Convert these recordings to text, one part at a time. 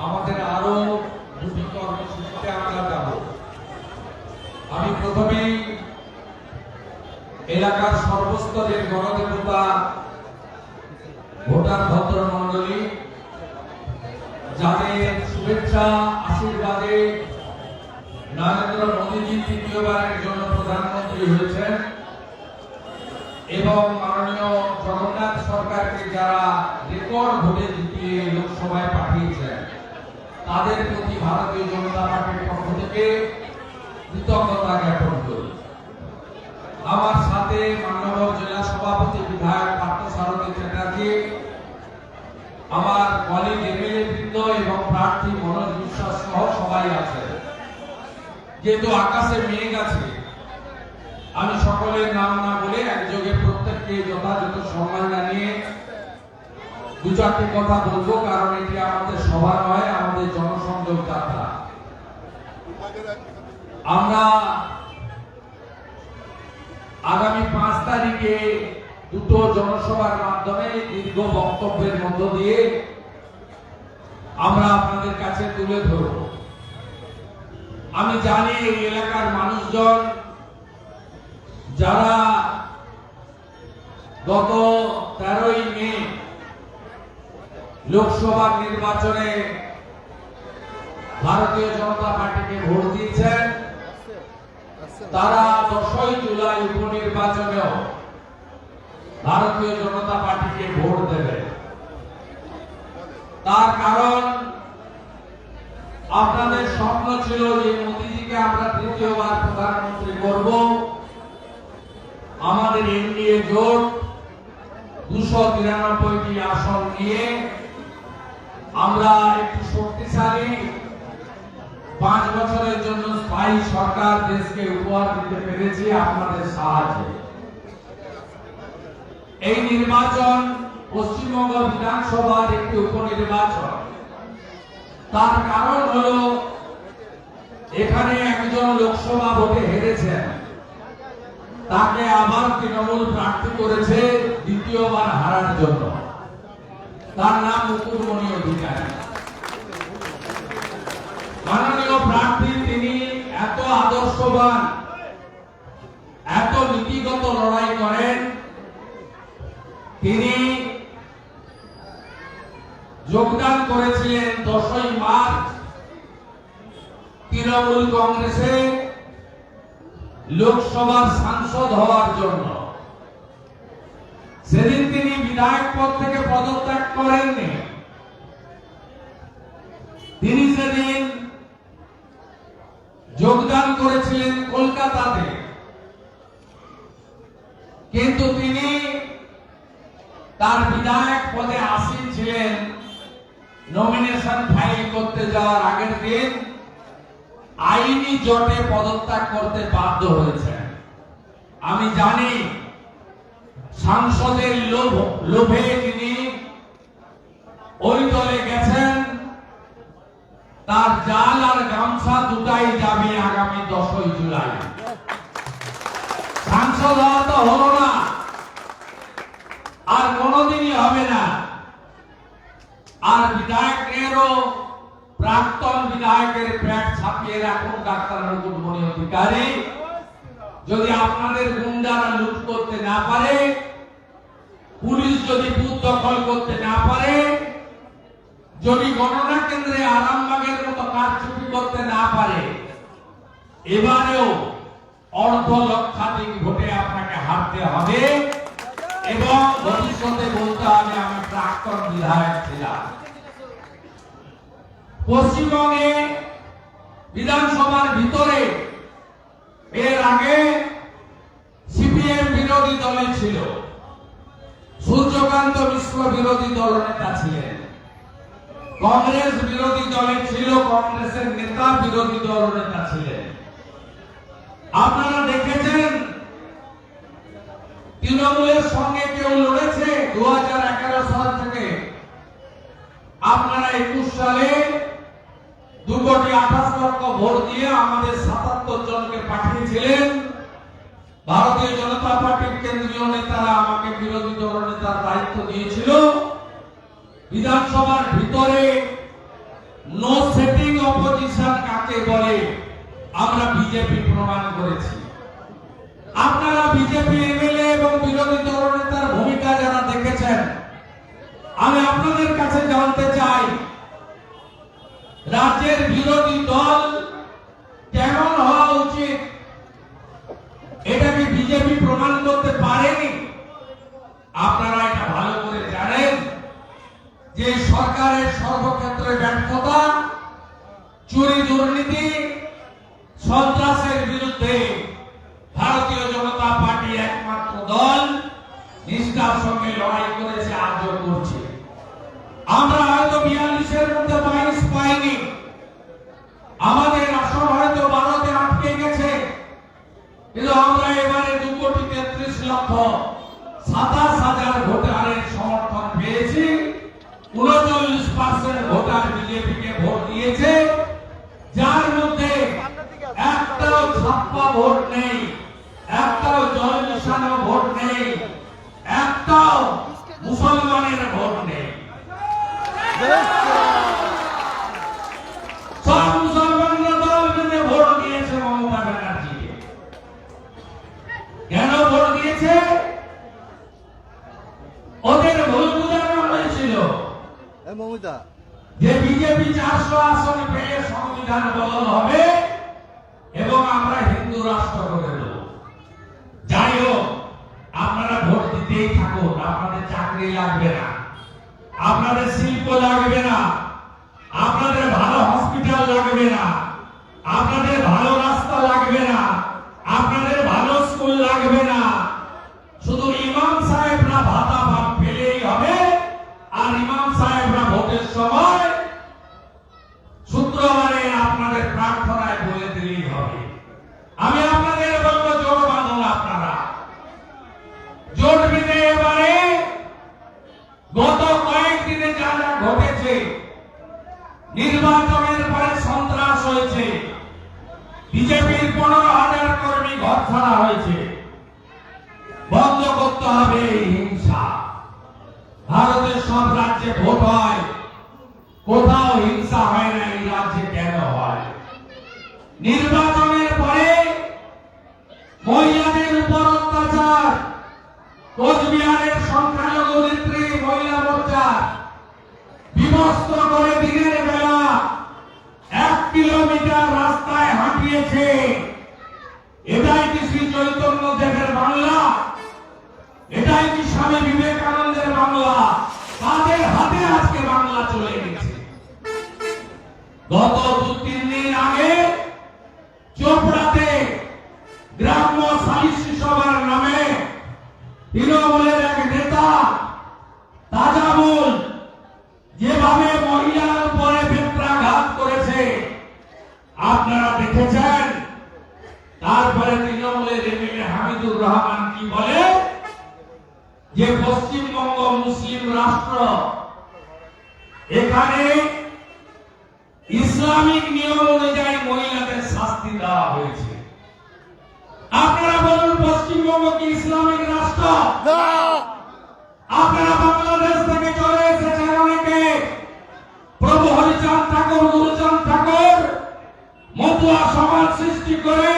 আমাদের আরো দুটি কর্মসূচিতে আমরা যাব। আমি প্রথমেই এলাকার সর্বস্তরের গণদেবতা ভোটার ভদ্রমণ্ডলী যাদের শুভেচ্ছা আশীর্বাদে নরেন্দ্র মোদীজি তৃতীয়বারের জন্য প্রধানমন্ত্রী হয়েছেন এবং মাননীয় জগন্নাথ সরকারকে যারা রেকর্ড ভোটে জিতিয়ে লোকসভায় পাঠিয়েছেন তাদের প্রতি ভারতীয় জনতা পার্টির পক্ষ থেকে কৃতজ্ঞতা জ্ঞাপন করি। আমার সাথে মাননীয় জেলা সভাপতি বিধায়ক পার্থসারথী চ্যাটার্জি, আমার কলিগ এমএলএ বৃন্দ এবং প্রার্থী মনোজ বিশ্বাস সহ সবাই আছেন। যেহেতু আকাশে মেঘ আছে, আমি সকলের নাম না বলে একযোগে প্রত্যেককে যথাযথ সম্মান জানিয়ে দু চারটি কথা বলবো, কারণ এটি আমাদের সভা নয়, আমাদের জনসংযোগ যাত্রা। আমরা আগামী 5 তারিখে দুটো জনসভার মাধ্যমে দীর্ঘ বক্তব্যের মধ্য দিয়ে আমরা আপনাদের কাছে তুলে ধরব। আমি জানি এই এলাকার মানুষজন যারা গত 13ই মে লোকসভা নির্বাচনে ভারতীয় জনতা পার্টিকে ভোট দিয়েছেন, তারা 10ই জুলাই উপনির্বাচনেও ভারতীয় জনতা পার্টিকে ভোট দেবে। তার কারণ আপনাদের স্বপ্ন ছিল যে মোদীজিকে আমরা তৃতীয়বার প্রধানমন্ত্রী করব। আমাদের এনডিএ জোট 293টি আসন নিয়ে আমরা একটি শক্তিশালী 5 বছরের জন্য স্থায়ী সরকার দেশকে উপহার দিতে পেরেছি আপনাদের সাহায্যে। এই নির্বাচন পশ্চিমবঙ্গ বিধানসভার একটি উপনির্বাচন। তার কারণ হলো এখানে একজন লোকসভা ভোটে হেরেছেন, তাকে আবার তৃণমূল প্রার্থী করেছে দ্বিতীয়বার হারার জন্য। তার নাম মুকুটমণি অধিকারী। মাননীয় প্রার্থী, তিনি এত আদর্শবান, এত নীতিগত লড়াই করেন। তিনি যোগদান করেছিলেন 10ই মার্চ তৃণমূল কংগ্রেসে লোকসভার সাংসদ হওয়ার জন্য। সেদিন তিনি বিধায়ক পদ থেকে পদত্যাগ করেননি। তিনি সেদিন যোগদান করেছিলেন কলকাতাতে, কিন্তু তিনি তার বিধায়ক পদে আসীন ছিলেন। নমিনেশন ফাইল করতে যাওয়ার আগের দিন আইনি জটে পদত্যাগ করতে বাধ্য হয়েছেন। আমি জানি সাংসদের লোভে তিনি ওই দলে গেছেন। তার জাল আর গামছা দুটাই যাবে আগামী 10ই জুলাই। সাংসদ হওয়া তো হলো না, আর কোনদিনই হবে না। আর বিধায়কেরও প্রাক্তন বিধায়কের পেট ছাপিয়ে রাখুন ডাক্তার মুকুটমণি অধিকারী। যদি আপনাদের গুন্ডারা লুট করতে না পারে, পুলিশ যদি বুথ দখল করতে না পারে, যদি গণনা কেন্দ্রে আরামবাগের মতো কারচুপি করতে না পারে, এবারেও অর্ধ লক্ষাধিক ভোটে আপনাকে হারতে হবে এবং ভবিষ্যতে বলতে হবে আমি প্রাক্তন বিধায়ক ছিলাম। পশ্চিমবঙ্গে বিধানসভার ভিতরে এর আগে সিপিএম বিরোধী দলে ছিল, সূর্যকান্ত মিশ্র বিরোধী দলনেতা ছিলেন। কংগ্রেস বিরোধী দলে ছিল, কংগ্রেসের নেতা বিরোধী দলনেতা ছিলেন। আপনারা দেখেছেন তৃণমূলের সঙ্গে কেউ লড়েছে 2011 সাল থেকে। আপনারা 21 সালে 2,28,00,000 ভোট দিয়ে আমাদের 77 জনকে পাঠিয়েছিলেন। ভারতীয় জনতা পার্টির কেন্দ্রীয় নেতারা আমাকে বিরোধী দলনেতার দায়িত্ব দিয়েছিল। বিধানসভার ভিতরে কাকে বলে আমরা বিজেপি প্রমাণ করেছি। আপনারা বিজেপি এমএলএ এবং বিরোধী দলনেতার ভূমিকা যারা দেখেছেন, আমি আপনাদের কাছে জানতে চাই রাজ্যের বিরোধী দল কেমন হওয়া উচিত এটা কি বিজেপি প্রমাণ করতে পারেনি? আপনারা এটা ভালো করে জানেন যে সরকারের সর্বক্ষেত্রে ব্যর্থতা, চুরি দুর্নীতি, সন্ত্রাসের বিরুদ্ধে ভারতীয় জনতা পার্টি একমাত্র দল নিষ্ঠার সঙ্গে লড়াই করেছে, আজও করছে। আমরা হয়তো 42-এর মধ্যে 22 পাইনি, আমাদের আসন হয়তো 12-তে আটকে গেছে, কিন্তু আমরা এবারে 2,33,27,000 ভোটারের সমর্থন পেয়েছি। 39% ভোটার বিজেপিকে ভোট দিয়েছে, যার মধ্যে একটাও ছাপ্পা ভোট নেই, একটাও জল মিশানো ভোট নেই, একটাও মুসলমানের ভোট নেই। সব মুসলমানরা দল বেঁধে ভোট দিয়েছে মমতা ব্যানার্জিকে। কেন ভোট দিয়েছে? ওদের ভুল বোঝানো হয়েছিল যে বিজেপি 400 আসন পেয়ে সংবিধান বদল হবে এবং আমরা হিন্দু রাষ্ট্র করে দেব। যাই হোক, আপনারা ভোট দিতেই থাকুন, আপনাদের চাকরি লাগবে না, আপনাদের শিল্প লাগবে না, আপনাদের ভালো হসপিটাল লাগবে না, আপনাদের ভালো রাস্তা লাগবে না, আপনাদের ভালো স্কুল লাগবে না। শুধু ইমাম সাহেবরা ভাতা পেলেই হবে, আর ইমাম সাহেবরা ভোটের সময় শুক্রবারে আপনাদের প্রার্থনায় বলে দিলেই হবে। আমি আপনাদের বলবো জোট বাঁধুন, আপনারা জোট বেঁধে এবারে গত কয়েকদিনে যা যা ঘটেছে, নির্বাচনের পরে সন্ত্রাস হয়েছে, বিজেপির 15,000 কর্মী ঘর ছাড়া হয়েছে, বন্ধ করতে হবে এই হিংসা। ভারতের সব রাজ্যে ভোট হয়, কোথাও হিংসা হয় না, এই রাজ্যে কেন হয়? নির্বাচনের পরে মহিলাদের উপর অত্যাচার, কোচবিহারের সংখ্যালঘু নেত্রী মহিলা মোর্চা বিবস্ত্র করে দিনের বেলা 1 কিলোমিটার রাস্তায় হাঁটিয়েছে। এটাই কি শ্রী চৈতন্য দেবের বাংলা? এটাই কি স্বামী বিবেকানন্দের বাংলা? তাদের হাতে আজকে বাংলা চলে গেছে। গত 2-3 দিন আগে চোপড়াতে গ্রাম্য সালিসি সভার নামে তৃণমূলের এক নেতা তাজামুল যেভাবে মহিলার উপরে বেত্রাঘাত করেছে আপনারা দেখেছেন। তারপরে তৃণমূলের এমএলএ হামিদুর রহমান কি বলে যে পশ্চিমবঙ্গ মুসলিম রাষ্ট্র, এখানে ইসলামিক নিয়ম অনুযায়ী মহিলাদের শাস্তি দেওয়া হয়েছে। আপনারা বলুন, পশ্চিমবঙ্গ কি ইসলামিক রাষ্ট্র? আপনারা বাংলাদেশ থেকে চলে এসেছেন অনেকে, প্রভু হরিচাঁদ ঠাকুর, গুরুচাঁদ ঠাকুর মতুয়া সমাজ সৃষ্টি করে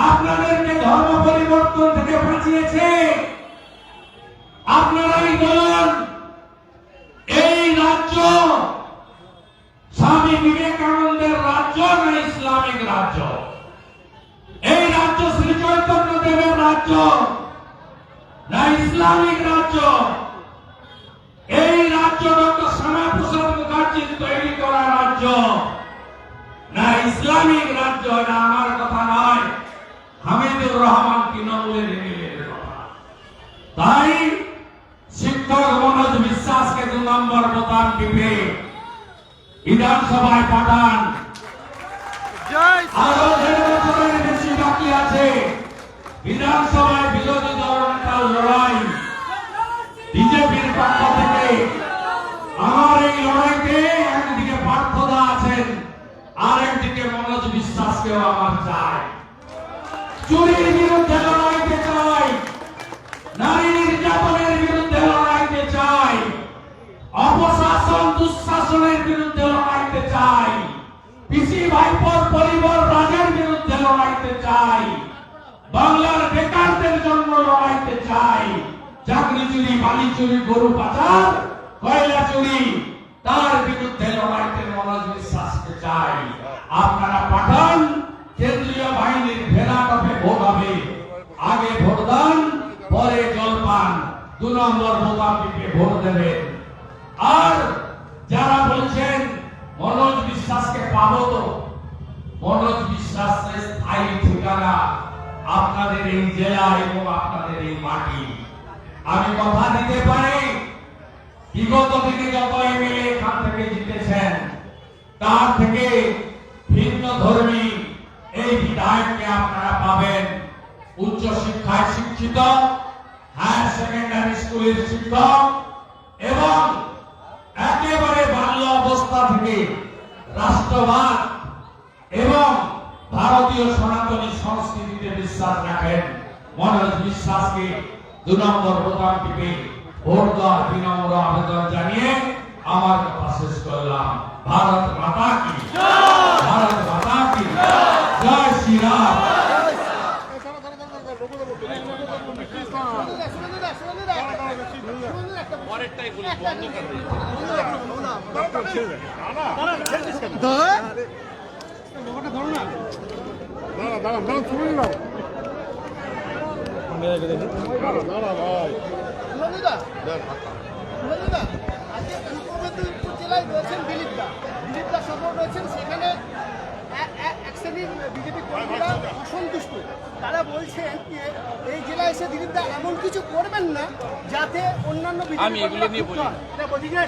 আপনাদেরকে ধর্ম পরিবর্তন থেকে বাঁচিয়েছে। আপনারাই বলুন, এই রাজ্য স্বামী বিবেকানন্দের রাজ্য না ইসলামিক রাজ্য? এই রাজ্য শ্রী চৈতন্য দেবের রাজ্য না ইসলামিক রাজ্য? এই রাজ্য ডক্টর শ্যামাপ্রসাদ মুখার্জির তৈরি করা রাজ্য না ইসলামিক রাজ্য? এটা আমার কথা নয়, হামিদুর রহমান তৃণমূলের এমএলএর কথা। তাই শিক্ষক মনোজ বিশ্বাসকে 2 নম্বর বোতাম টিপে বিধানসভায় পাঠান। আরো 1.5 বছরের বেশি বাকি আছে বিধানসভায় বিরোধী দলনেতার লড়াই। বিজেপির পক্ষ থেকে আমার এই লড়াইতে একদিকে পার্থদা আছেন, আর একদিকে মনোজ বিশ্বাসকেও আমার চাই। চুরির বিরুদ্ধে লড়াইতে চাই, নারী নির্যাতনের বিরুদ্ধে লড়াইতে চাই, অপশাসন দুঃশাসনের বিরুদ্ধে লড়াইতে চাই, পিসি ভাইপোর পরিবার রাজের বিরুদ্ধে লড়াইতে চাই, বাংলার বেকারদের জন্য লড়াইতে চাই, চাকরি চুরি, বালি চুরি, গরু পাচার, কয়লা চুরি, তার বিরুদ্ধে লড়াইতে মনোজ বিশ্বাসকে চাই। আপনারা পাঠান, কেন্দ্রীয় বাহিনীর ভেড়াটপে ভোট হবে, আগে ভোট দান, পরে জলপান, 2 নম্বর বোতাম টিপে ভোট দেবেন। আর যারা বলছেন মনোজ বিশ্বাসকে পাবো, তো মনোজ বিশ্বাসের স্থায়ী ঠিকানা আপনাদের এই জেলা এবং আপনাদের এই মাটি। আমি কথা দিতে পারি, বিগত দিনে যত এমএলএ এখান থেকে জিতেছেন, তার থেকে ভিন্ন ধর্মী এই বিধায়ককে আপনারা পাবেন। উচ্চ শিক্ষায় শিক্ষিত, হায়ার সেকেন্ডারি স্কুলের শিক্ষক এবং একেবারে বাল্য অবস্থা থেকে রাষ্ট্রবাদ এবং ভারতীয় সনাতনী সংস্কৃতিতে বিশ্বাস রাখেন মনোজ বিশ্বাসকে 2 নম্বর বোতাম টিপে ভোট দেওয়ার বিনম্র আবেদন জানিয়ে আমার কথা শেষ করলাম। ভারত মাতা কি জয়, ভারত মাতা কি জয়, শ্রীরাম। জেলায় রয়েছেন দিলীপদা সফর রয়েছেন, সেখানে এক শ্রেণীর বিজেপি কর্মীরা অসন্তুষ্ট। তারা বলছেন যে এই জেলায় এসে দিলীপদা এমন কিছু করবেন না যাতে অন্যান্য আমি এগুলো নিয়ে বলি না,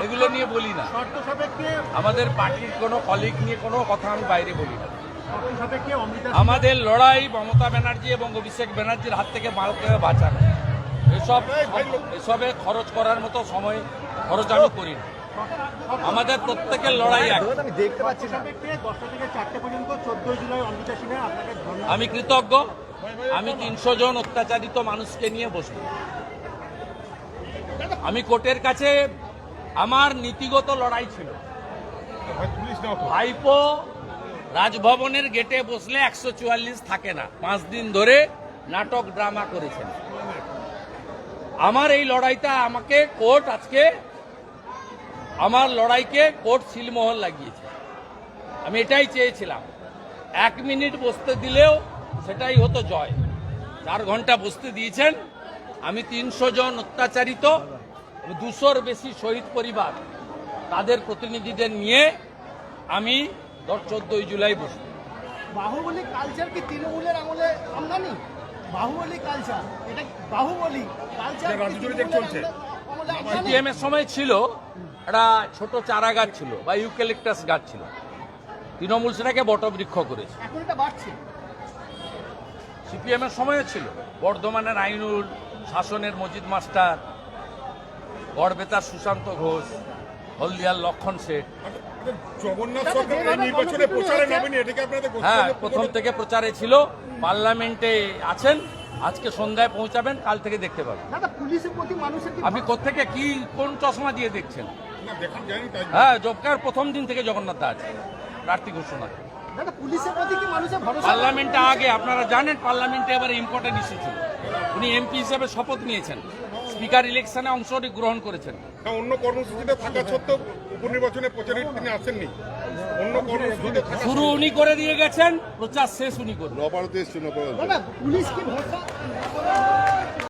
এগুলো নিয়ে বলি না। আমাদের পার্টির কোনো কলিগ নিয়ে কোনো কথা আমি বাইরে বলি না। আমাদের লড়াই মমতা ব্যানার্জি এবং অভিষেক ব্যানার্জির হাত থেকে ভারতকে বাঁচানো। এসবে খরচ করার মতো সময় খরচ আমি করি না। আমাদের প্রত্যেকের লড়াই এক। আমি কৃতজ্ঞ, আমি 300 জন অত্যাচারিত মানুষকে নিয়ে বসবো। আমি কোর্টের কাছে আমার নীতিগত লড়াই ছিল। ভাইপো রাজভবনের গেটে বসলে 144 থাকে না, 5 দিন ধরে নাটক ড্রামা করেছেন। আমার এই লড়াইটা আমাকে কোর্ট আজকে আমার লড়াইকে কোর্ট সিলমোহর লাগিয়েছে। আমি এটাই চেয়েছিলাম, 1 মিনিট বসতে দিলেও সেটাই হতো জয়। 4 ঘন্টা বসতে দিয়েছেন। আমি 300 জন অত্যাচারিত, 200-র বেশি শহীদ পরিবার, তাদের প্রতিনিধিদের নিয়ে আমি 14ই জুলাই বসব। বাহুবলী কালচার কি তৃণমূলের আমলে আমদানি? বাহুবলী কালচার, এটা বাহুবলী কালচার চলছে। সিপিএম এর সময় ছিল একটা ছোট চারা গাছ ছিল বা ইউক্যালিপটাস গাছ ছিল, তৃণমূল সেটাকে বটবৃক্ষ করেছে। এখন এটা বাড়ছে। সিপিএম এর সময়ও ছিল, বর্ধমানের আইনুল, শাসনের মজিদ মাস্টার, গড়বেতার সুশান্ত ঘোষ, হলদিয়ার লক্ষণ শেঠ। হ্যাঁ, প্রথম থেকে প্রচারে ছিল, পার্লামেন্টে আছেন, আজকে সন্ধ্যায় পৌঁছাবেন, কাল থেকে দেখতে পাবেন। আপনি কোত্থেকে কি কোন চশমা দিয়ে দেখছেন? হ্যাঁ, জবকার প্রথম দিন থেকে জগন্নাথ দা আছে প্রার্থী ঘোষণা। পার্লামেন্টে আগে আপনারা জানেন, পার্লামেন্টে এবার ইম্পর্টেন্ট ইস্যু ছিল। উনি এমপি হিসেবে শপথ নিয়েছেন, স্পিকার ইলেকশনে অংশগ্রহণ করেছেন। অন্য কর্মসূচিতে থাকা সত্ত্বেও উপনির্বাচনে প্রচারে তিনি আসেননি। অন্য কর্মসূচিতে শুরু উনি করে দিয়ে গেছেন, প্রচার শেষ উনি করবেন। নবারতে এসছেন।